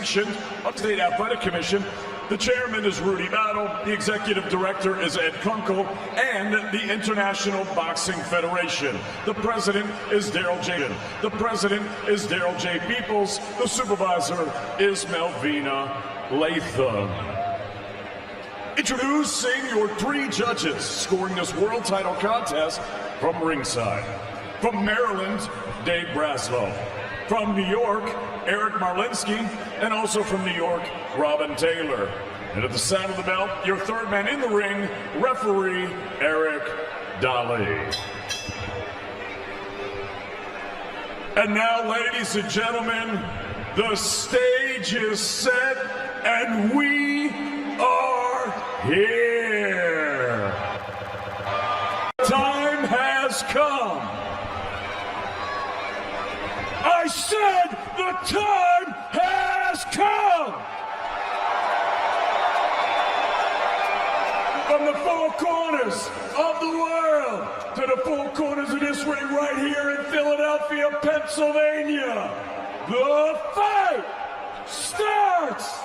sanctioned by the State Athletic Commission. The chairman is Rudy Battle, the executive director is Ed Kunkel, and the International Boxing Federation. The president is Daryl J. The president is Daryl J. Peoples. The supervisor is Melvina Latham. Introducing your three judges scoring this world title contest from ringside. From Maryland, Dave Braslow. From New York, Eric Marlinski. And also from New York, Robin Taylor. And at the sound of the bell, your third man in the ring, referee Eric Dolly. And now, ladies and gentlemen, the stage is set and we are here. Time has come. I said the time has come. From the four corners of the world to the four corners of this ring right here in Philadelphia, Pennsylvania, the fight starts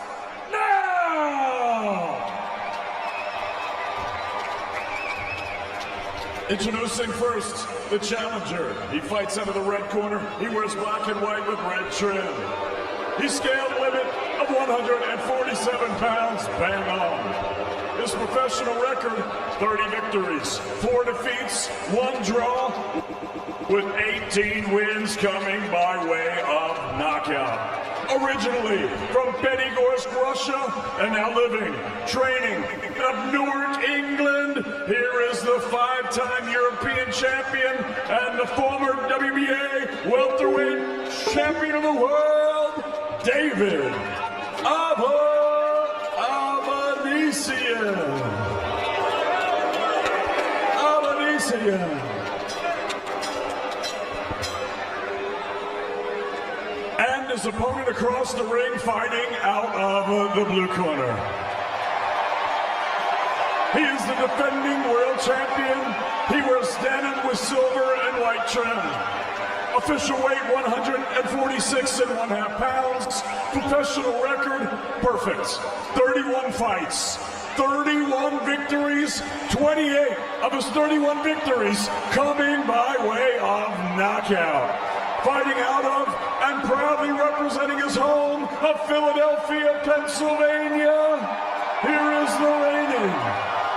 now! Introducing first, the challenger. He fights out of the red corner. He wears black and white with red trim. He scaled a limit of 147 pounds, bang on. His professional record, 30 victories, 4 defeats, 1 draw, with 18 wins coming by way of knockout. Originally from Bennygorsk, Russia, and now living, training of Newark, England, here is the 5-time European champion and the former WBA welterweight champion of the world, David Avanesyan. And his opponent across the ring fighting out of the blue corner. He is the defending world champion. He wears denim with silver and white trim. Official weight 146.5 pounds. Professional record perfect. 31 fights, 31 victories, 28 of his 31 victories coming by way of knockout. Fighting out of and proudly representing his home of Philadelphia, Pennsylvania, here is the reigning,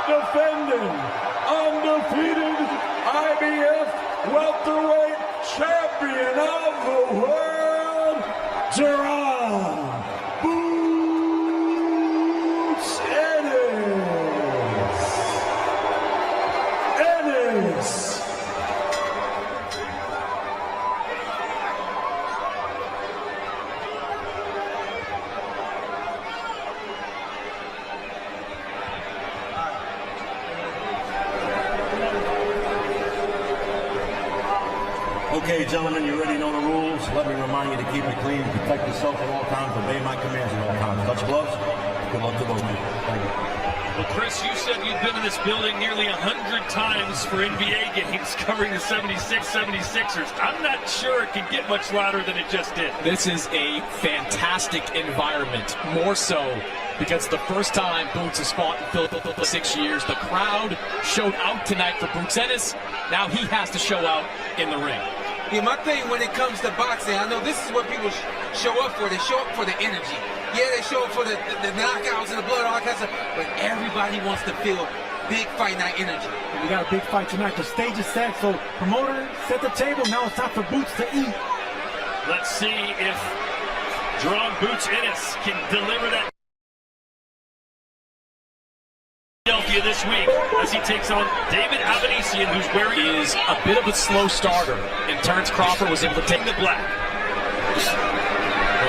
defending, undefeated IBF welterweight champion of the world, Jaron Ennis. Okay, gentlemen, you already know the rules. Let me remind you to keep it clean, protect yourself at all times, obey my commands at all times. Touch gloves. Good luck to both of you. Thank you. Well, Chris, you said you've been in this building nearly 100 times for NBA games covering the 76ers. I'm not sure it can get much louder than it just did. This is a fantastic environment, more so because the first time Boots has fought in Philadelphia for 6 years. The crowd showed out tonight for Boots Ennis. Now he has to show out in the ring. Yeah, my thing when it comes to boxing, I know this is what people show up for. They show up for the energy. Yeah, they show up for the knockouts and the blood, all that kind of stuff. But everybody wants to feel big fight night energy. We got a big fight tonight. The stage is set, so promoter, set the table. Now it's time for Boots to eat. Let's see if Jaron Boots Ennis can deliver that Philadelphia this week as he takes on David Avanesyan, who's wearing Is a bit of a slow starter, and Terrence Crawford was able to take the black.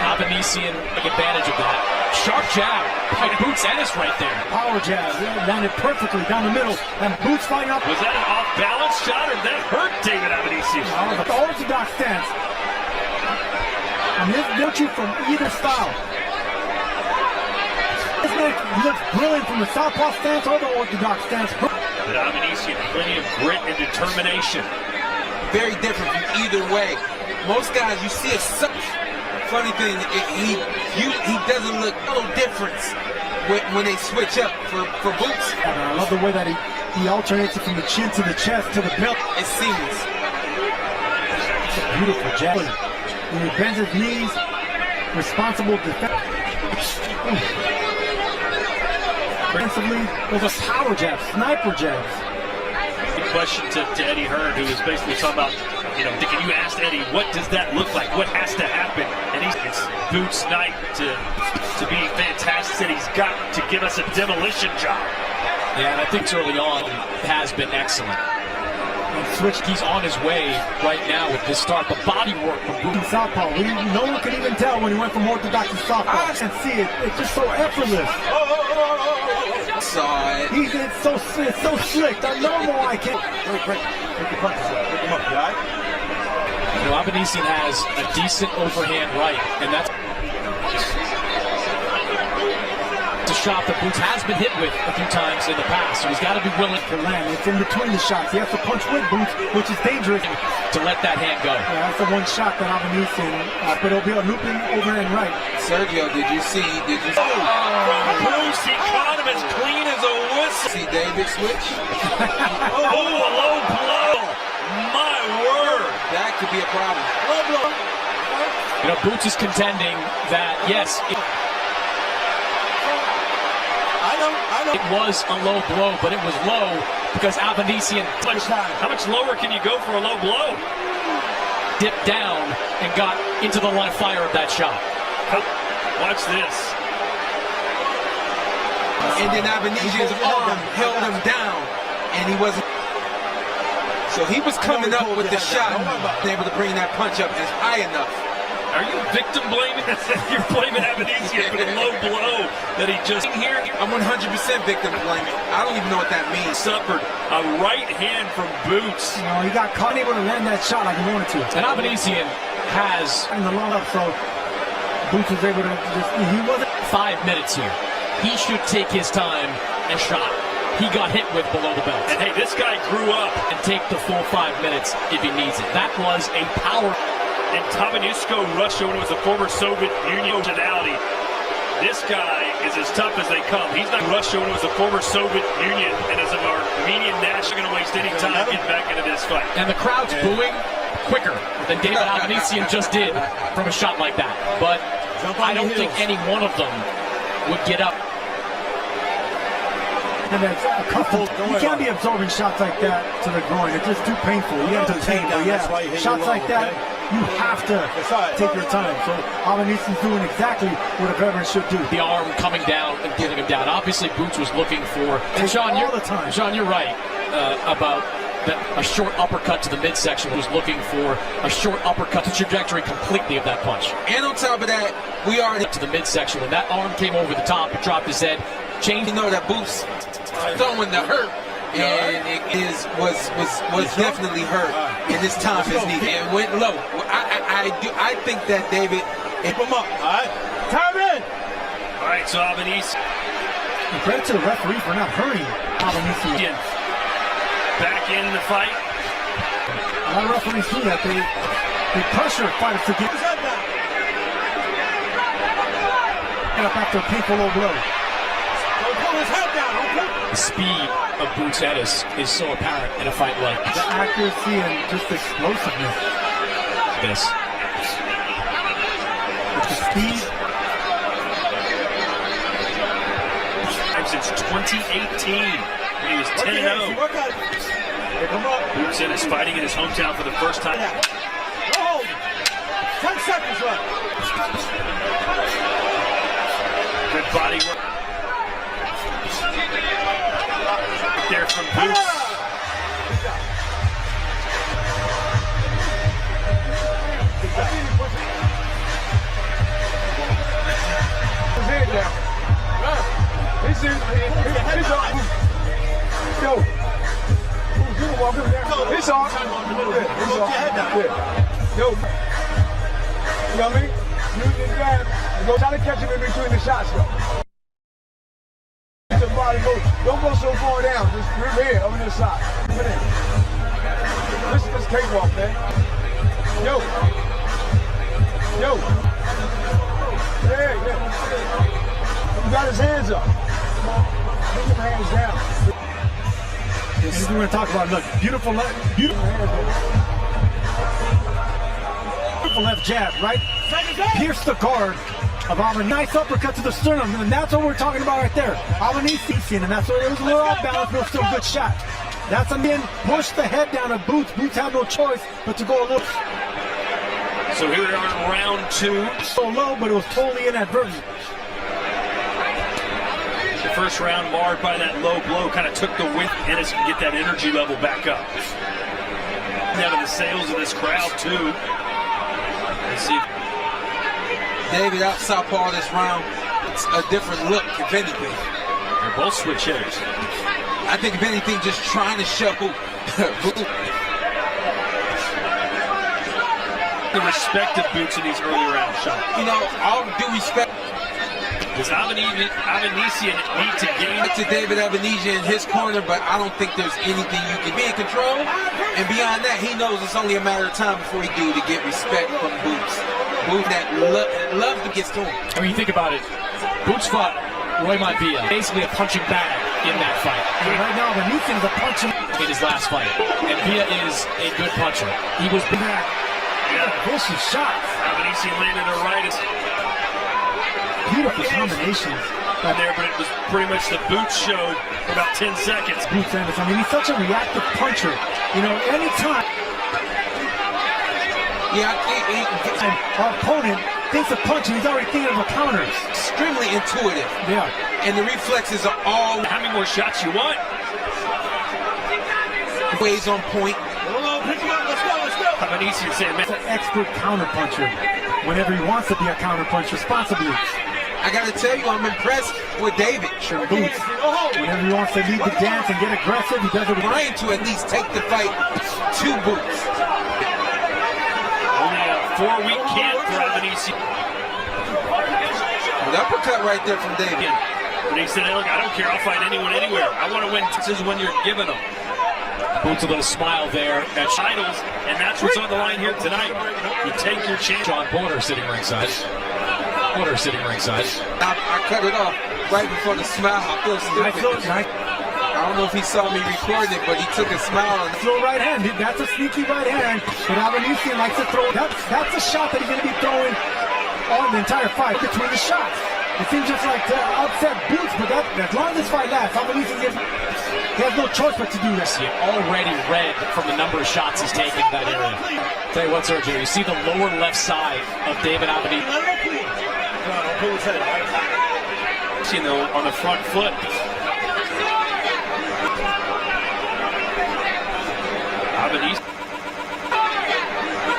Avanesyan took advantage of that. Sharp jab by Boots Ennis right there. Power jab, landed perfectly down the middle, and Boots fighting up. Was that an off-balance shot, or that hurt David Avanesyan? The orthodox stance. And his virtue from either style. This man looks brilliant from the southpaw stance or the orthodox stance. But Avanesyan, plenty of grit and determination. Very different from either way. Most guys, you see a funny thing, he doesn't look no difference when they switch up for Boots. I love the way that he alternates it from the chin to the chest to the belt. It's seamless. It's a beautiful jab. When he bends his knees, responsible defense. Defensively, those are power jabs, sniper jabs. Good question to Eddie Hearn, who was basically talking about, can you ask Eddie, what does that look like? What has to happen? And it's Boots' night to be fantastic. Said he's got to give us a demolition job. Yeah, and I think early on has been excellent. Switch, he's on his way right now with this start. The body work from Boots. Southpaw, no one could even tell when he went from orthodox to southpaw. I can see it. It's just so effortless. Saw it. It's so slick. The normal I can't. Break your punches up. Pick him up, you all right? Avanesyan has a decent overhand right, and that's a shot that Boots has been hit with a few times in the past, so he's got to be willing to land. It's in between the shots. He has to punch with Boots, which is dangerous. To let that hand go. Yeah, that's the one shot that Avanesyan, but it'll be a looping overhand right. Sergio, did you see? Boots, he caught him as clean as a whistle. See David switch? A low blow. My word. That could be a problem. Low blow. Boots is contending that, yes, it was a low blow, but it was low because Avanesyan. How much lower can you go for a low blow? Dipped down and got into the line of fire of that shot. Watch this. And then Avanesyan's arm held him down, and he wasn't. So he was coming up with the shot, able to bring that punch up as high enough. Are you victim blaming? You're blaming Avanesyan for the low blow that he just here. I'm 100% victim blaming. I don't even know what that means. Suffered a right hand from Boots. He got caught able to land that shot like he wanted to. And Avanesyan has in the long up, so Boots was able to he wasn't 5 minutes here. He should take his time and shot. He got hit with below the belt. And hey, this guy grew up. And take the full 5 minutes if he needs it. That was a power. And Tabanusko, Russia, when it was a former Soviet Union nationality. This guy is as tough as they come. He's not Russia when it was a former Soviet Union, and as an Armenian national, going to waste any time to get back into this fight. And the crowd's booing quicker than David Avanesyan just did from a shot like that. But I don't think any one of them would get up. And that's a couple. You can't be absorbing shots like that to the groin. It's just too painful. You have to take shots like that. You have to take your time. So Avanesyan's doing exactly what a veteran should do. The arm coming down and getting him down. Obviously, Boots was looking for. And Sean, you're right about a short uppercut to the midsection. Was looking for a short uppercut to trajectory completely of that punch. And on top of that, we are to the midsection. When that arm came over the top, it dropped his head. You know that Boots throwing the hurt, and it was definitely hurt. And this time is needed. It went low. I think that David. Keep him up. All right. Time in. All right, so Avanesyan. Credit to the referee for not hurting Avanesyan. Back in the fight. A lot of referees do that. They pressure fighters to get up after a painful low blow. The speed of Boots Ennis is so apparent in a fight like this. The accuracy and just explosiveness. This. With the speed. Since 2018, he was 10-0. Boots Ennis fighting in his hometown for the first time. 10 seconds left. Good body work. There from Boots. It's on. Yo. You know what I mean? Use this grab and go try to catch him in between the shots, though. Don't go so far down. Just rip here, over this side. This cakewalk, man. Yo. He got his hands up. Put your hands down. This is what we're going to talk about. Look, beautiful left jab, right? Pierce the guard of Avanesyan. Nice uppercut to the sternum, and that's what we're talking about right there. Avanesyan, and that's what it was a little off balance, but it was still a good shot. That's again, push the head down of Boots. Boots had no choice but to go a little. So here we are in round 2. So low, but it was totally inadvertent. The first round marred by that low blow kind of took the width. Ennis can get that energy level back up. Out of the sails of this crowd too. Let's see. David out southpaw this round. It's a different look, if anything. They're both switch hitters. I think if anything, just trying to shuffle. The respect of Boots in these early round shots. You know, all due respect Does Avanesyan need to gain to David Avanesyan in his corner, but I don't think there's anything you can be in control. And beyond that, he knows it's only a matter of time before he do to get respect from Boots. Boots that love to get to him. I mean, you think about it. Boots fought Roy Maivia, basically a punching bag in that fight. Right now, Avanesyan is a punching In his last fight, and Villa is a good puncher. He was back. vicious shots. Avanesyan landed a right Beautiful combinations. there, but it was pretty much the Boots show for about 10 seconds. Boots Ennis, I mean, he's such a reactive puncher. You know, anytime our opponent thinks of punching, he's already thinking of a counter. Extremely intuitive. Yeah. And the reflexes are all How many more shots you want? ways on point. Avanesyan saying, man, He's an expert counter puncher. Whenever he wants to be a counter puncher, responsibly. I gotta tell you, I'm impressed with David. Boots, whenever he wants to lead the dance and get aggressive, he does it right. Trying to at least take the fight to Boots. only a 4-week camp for Avanesyan. An uppercut right there from David. But he said, hey, look, I don't care. I'll fight anyone, anywhere. I want to win. This is when you're giving them. Boots a little smile there at Titles, and that's what's on the line here tonight. You take your chance. John Porter sitting ringside. I cut it off right before the smile. I feel stupid. I don't know if he saw me recording it, but he took a smile. And Throw right hand. That's a sneaky right hand. But Avanesyan likes to throw. That's a shot that he's going to be throwing on the entire fight between the shots. It seems just like to upset Boots, but as long as this fight lasts, Avanesyan he has no choice but to do this. He already red from the number of shots he's taken in that area. Tell you what, Sergio, you see the lower left side of David Avanesyan. You know, on the front foot. Avanesyan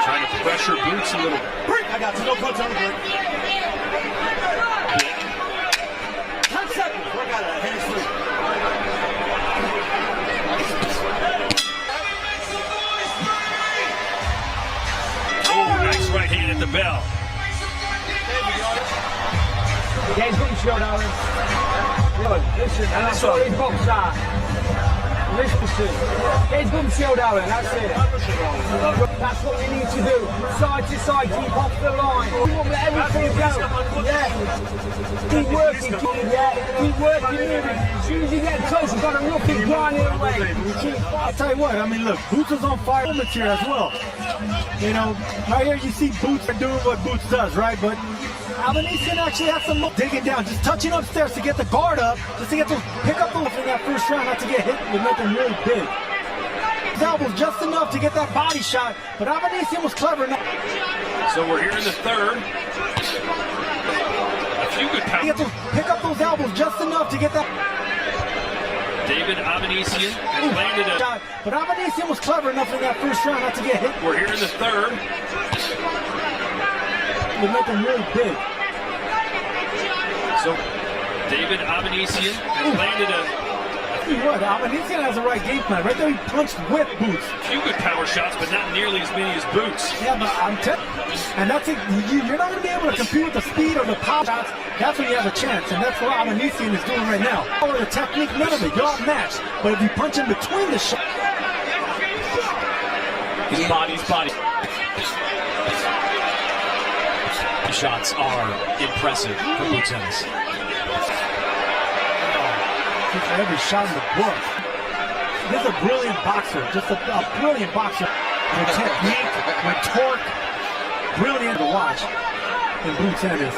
trying to pressure Boots a little. I got you. No punch on the break. 10 seconds. I got it. Hands free. Oh, nice right hand at the bell. Game's got you showed, Aaron. Good. Listen, and that's what his box are. Listen. Game's got you showed, Aaron. That's it. That's what you need to do. Side to side, keep off the line. You want to let everything go. Yeah. Keep working. Keep working. As soon as you get close, you've got to look it grinding away. I'll tell you what, I mean, look, Boots is on fire moments here as well. You know, right here you see Boots doing what Boots does, right? But Avanesyan actually has some digging down, just touching upstairs to get the guard up, just to get to pick up those in that first round, not to get hit with nothing really big. His elbow just enough to get that body shot, but Avanesyan was clever enough. So we're here in the third. A few good He had pounds. to pick up those elbows just enough to get that David Avanesyan has landed a. shot, but Avanesyan was clever enough in that first round not to get hit We're here in the third. with nothing really big. So David Avanesyan has landed a What? Avanesyan has the right game plan. Right there, he punched with Boots. few good power shots, but not nearly as many as Boots. Yeah, but I'm telling you, and that's it. You're not going to be able to compete with the speed or the power shots. That's when you have a chance, and that's what Avanesyan is doing right now. Or the technique, none of it. You're outmatched. But if you punch in between the shots, His body. body shots are impressive for Boots Ennis. For every shot in the book. This is a brilliant boxer, just a brilliant boxer. With technique, with torque, brilliant to watch in Boots Ennis.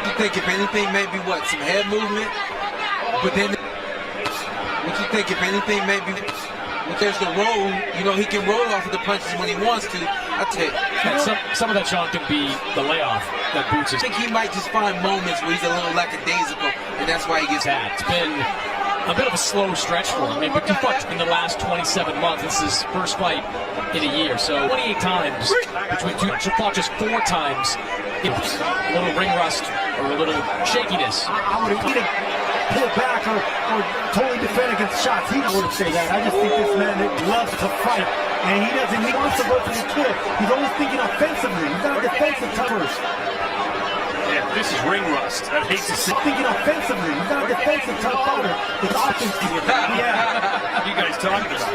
You think if anything, maybe what, some head movement? But then, what you think if anything, maybe there's the roll, you know, he can roll off of the punches when he wants to. I tell you. Some of that, Sean, can be the layoff that Boots is. I think he might just find moments where he's a little lackadaisical, and that's why he gets had. It's been a bit of a slow stretch for him. I mean, but he fought in the last 27 months. This is his first fight in a year. So 28 times between two. He fought just 4 times. A little ring rust or a little shakiness. I would have either pulled back or totally defend against shots. He wouldn't say that. I just think this man loves to fight. And he doesn't. He wants to go for the kill. He's always thinking offensively. He's not a defensive type first. Yeah, this is ring rust. I hate to see. Thinking offensively. He's not a defensive type fighter. It's offensive. Yeah. What are you guys talking about?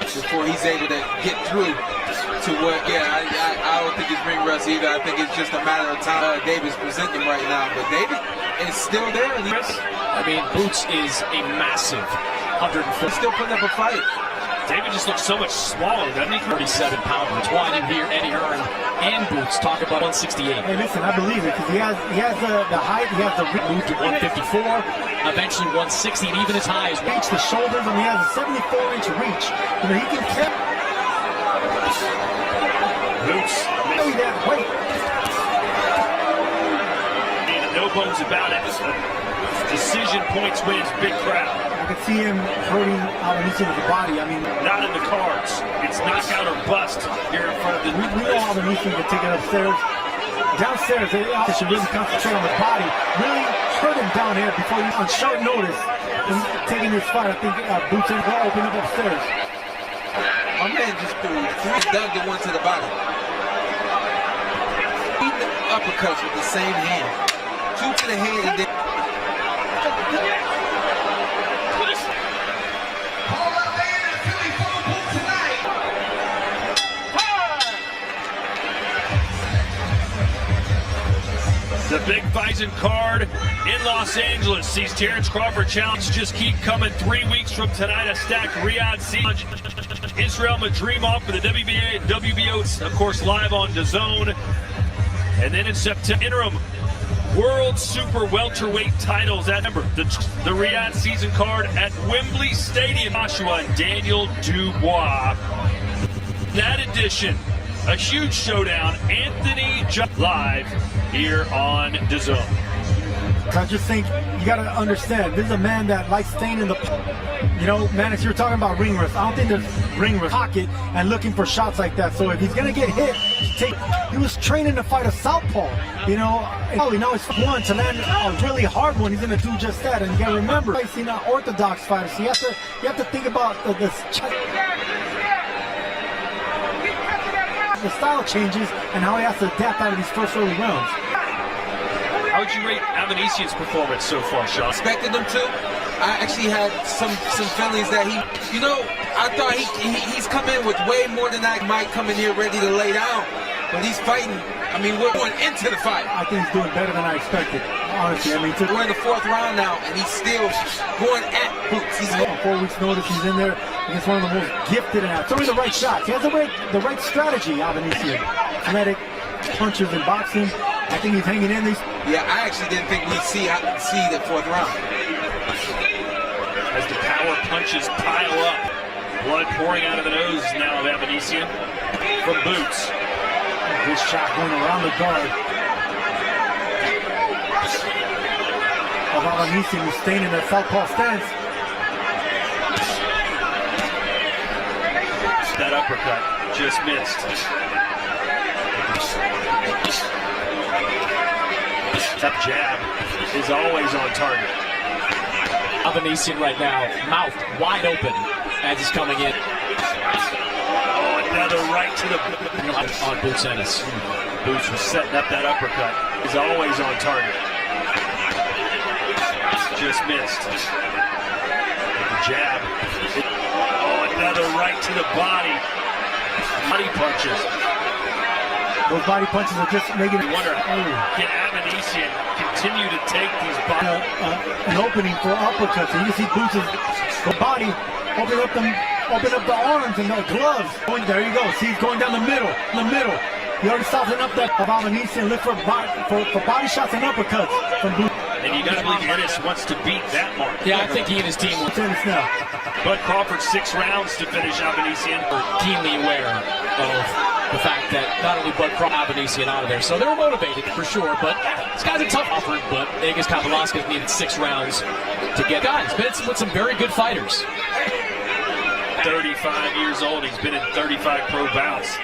Before he's able to get through to what, I don't think it's ring rust either. I think it's just a matter of time. David's presenting right now, but David is still there. I mean, Boots is a massive 140. He's still putting up a fight. David just looks so much smaller, doesn't he? 37 pounds. That's why you hear Eddie Hearn and Boots talk about 168. Hey, listen, I believe it because he has the height, he has the move to 154, eventually 160, and even as high as reach the shoulders, and he has a 74-inch reach. You know, he can carry. Boots. That weight. No bones about it. Decision points wins, big crowd. I can see him hurting Avanesyan with the body. I mean, not in the cards. It's knockout or bust here in front of the. We know Avanesyan can take it upstairs. Downstairs, they should really concentrate on the body. Really hurt him down here before he's on short notice. And taking this fight, I think Boots Ennis will open up upstairs. My man just threw 3 dug the one to the body. Even uppercuts with the same hand. 2 to the head and then. The big Bison card in Los Angeles sees Terrence Crawford challenge just keep coming. 3 weeks from tonight, a stacked Riyadh siege. Israel Madrimov for the WBA and WBO, of course, live on DAZN. And then in September, interim World Super Welterweight titles at the Riyadh season card at Wembley Stadium. Joshua and Daniel Dubois. In that edition, a huge showdown. Anthony live here on DAZN. I just think you got to understand, this is a man that likes staying in the, you know, man, if you're talking about ring rust, I don't think there's ring rust pocket and looking for shots like that. So if he's going to get hit, he was training to fight a southpaw, you know, and now it's one to land a really hard one. He's going to do just that. And you got to remember, he's not orthodox fighters. So you have to think about the style changes and how he has to adapt out of these first early rounds. How would you rate Avanesyan's performance so far, Sean? Expected him to. I actually had some feelings that he, you know, I thought he's come in with way more than I might come in here ready to lay down. But he's fighting. I mean, we're going into the fight. I think he's doing better than I expected, honestly. I mean, we're in the 4th round now, and he's still going at Boots. He's on 4 weeks' notice. He's in there against one of the most gifted and throwing the right shots. He has the right strategy, Avanesyan. Athletic punches in boxing. I think he's hanging in these. Yeah, I actually didn't think we'd see the 4th round. As the power punches pile up, blood pouring out of the nose now of Avanesyan from Boots. Good shot going around the guard of Avanesyan, who's staying in that southpaw stance. That uppercut just missed. That jab is always on target. Avanesyan right now, mouth wide open as he's coming in. Oh, another right to the on Boots Ennis. Boots was setting up that uppercut. Is always on target. Just missed. The jab. Oh, another right to the body. Body punches. Those body punches are just making it. Wonder, can Avanesyan continue to take these an opening for uppercuts? And you see Boots' body open up the arms and the gloves. There you go. See, he's going down the middle. He already softened up that Avanesyan lift for body shots and uppercuts from Boots. And you gotta believe Ennis wants to beat that mark. Yeah, I think he and his team will. Ennis now. Bud Crawford 6 rounds to finish Avanesyan. Keenly aware of the fact that not only Bud Crawford Avanesyan out of there, so they were motivated for sure. But this guy's a tough offer. But Egis Kapelauskas needed 6 rounds to get guys. But it's with some very good fighters. 35 years old. He's been in 35 pro bouts.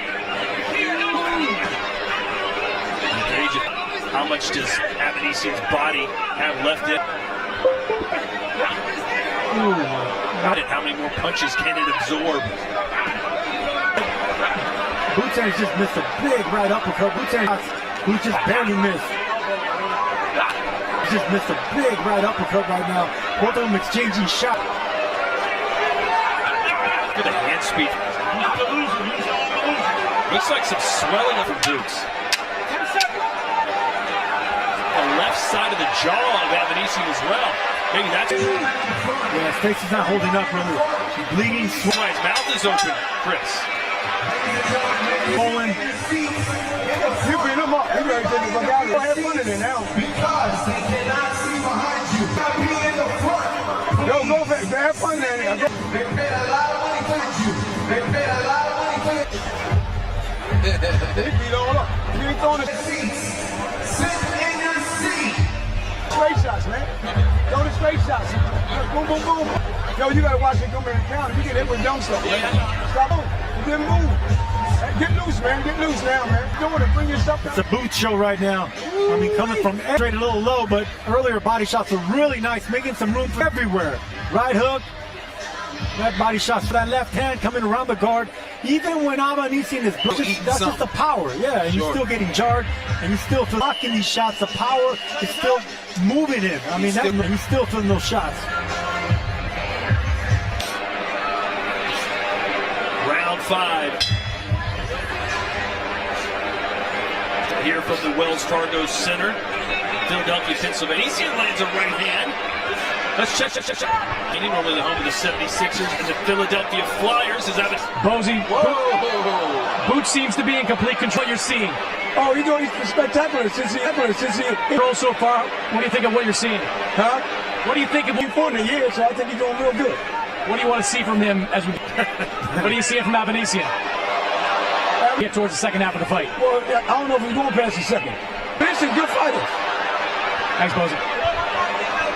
How much does Avanesyan's body have left in? How many more punches can it absorb? Boots just missed a big right uppercut. Boots just barely missed. He just missed a big right uppercut right now. Both of them exchanging shots. Look at the hand speed. Looks like some swelling up from Boots. The left side of the jaw of Avanesyan as well. Maybe that's. Yeah, his face is not holding up really. He's bleeding. His mouth is open, Chris. Poland. You beat him up. You ready to take the fuck out of it. Go have fun in it now. Because they cannot see behind you. You gotta be in the front. Yo, go have fun in it. They paid a lot of money for you. They paid a lot of money for you. He beat all up. You ain't throwing the Seats. Sit in your seat. straight shots, man. Throw the straight shots. Boom, boom, boom. Yo, you gotta watch it come in the counter. You get hit with dumb stuff. Stop moving. You didn't move. Get loose, man. Get loose now, man. You want to bring yourself down. It's a boot show right now. I mean, coming from straight a little low, but earlier body shots were really nice, making some room for everywhere. Right hook, that body shots for that left hand coming around the guard. Even when Avanesyan is that's just the power, yeah. And he's still getting jarred, and he's still blocking these shots. The power is still moving him. I mean, he's still feeling those shots. Round 5. Here from the Wells Fargo Center, Philadelphia, Pennsylvania. He lands a right hand. Let's check. Normally the home of the 76ers and the Philadelphia Flyers. Is that Bozy, Boots seems to be in complete control. You're seeing. Oh, he's doing spectacular since he Roll so far. What do you think of what you're seeing? Huh? What do you think of? He's 40 years, so I think he's doing real good. What do you want to see from him as we? What are you seeing from Avanesyan? Get towards the second half of the fight. Well, I don't know if he's going past the second. This is good fighters. Thanks, Bozy.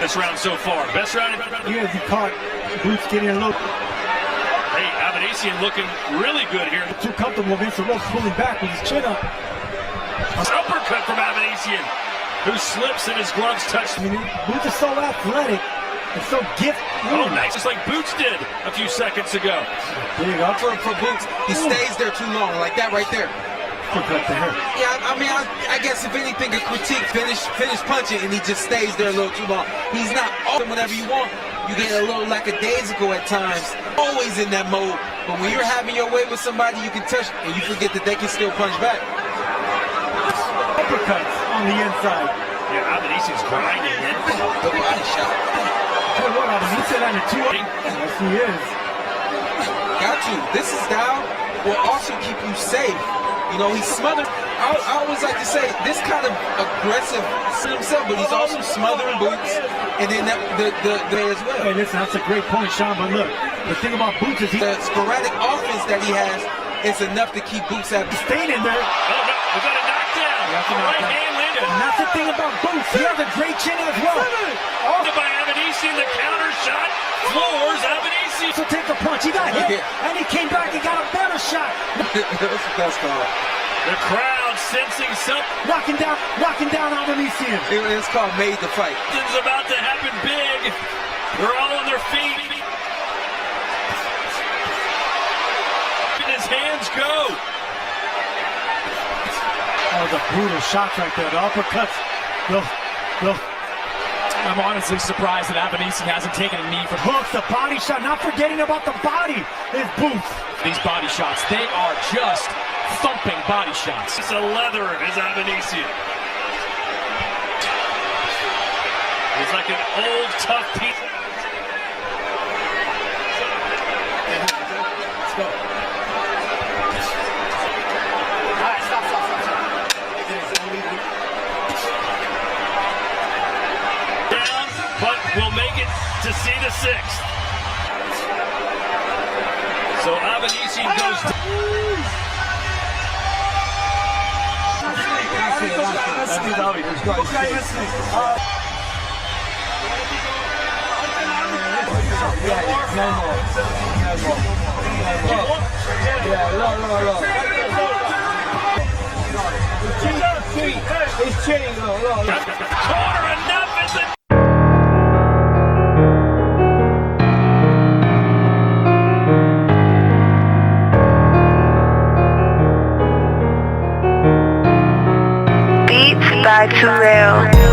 this round so far? Best round? He caught Boots getting a little. Hey, Avanesyan looking really good here. Too comfortable against the ropes, pulling back with his chin up. Uppercut from Avanesyan, who slips and his gloves touch. I mean, Boots is so athletic and so gifted. Oh, nice, just like Boots did a few seconds ago. Big up For Boots, he stays there too long, like that right there. Yeah, I mean, I guess if anything, a critique, finish punching, and he just stays there a little too long. He's not open whenever you want. You get a little lackadaisical at times, always in that mode. But when you're having your way with somebody, you can touch, and you forget that they can still punch back. Uppercuts on the inside. Yeah, Avanesyan's grinding in. The body shot. Tell you what, Avanesyan landed 2. Yes, he is. Got to. This style will also keep you safe. You know, he's smothered. I always like to say, this kind of aggressive himself, but he's also smothering Boots, and then the as well. Hey, listen, that's a great point, Sean, but look, the thing about Boots is the sporadic offense that he has is enough to keep Boots at staying in there. Oh, no, we got a knockdown. That's a Right knockdown. hand landed. And that's the thing about Boots. He has a great chin as well. Offed by Avanesyan, the counter shot floors Avanesyan. So take the punch. He got hit, and he came back and got a better shot. That's the best call. The crowd sensing something. Knocking down Avanesyan. It's called made the fight. Something's about to happen big. They're all on their feet. And his hands go. Oh, the brutal shots right there. The uppercuts. I'm honestly surprised that Avanesyan hasn't taken a knee for Hooks, the body shot, not forgetting about the body. His boots. these body shots. They are just thumping body shots. It's a leather is Avanesyan. He's like an old tough piece. Let's go. Alright, stop. Down, but will make it to see the sixth. So Avanesyan goes to... He's cheating, look. Corner enough is the... Beats by Too Real.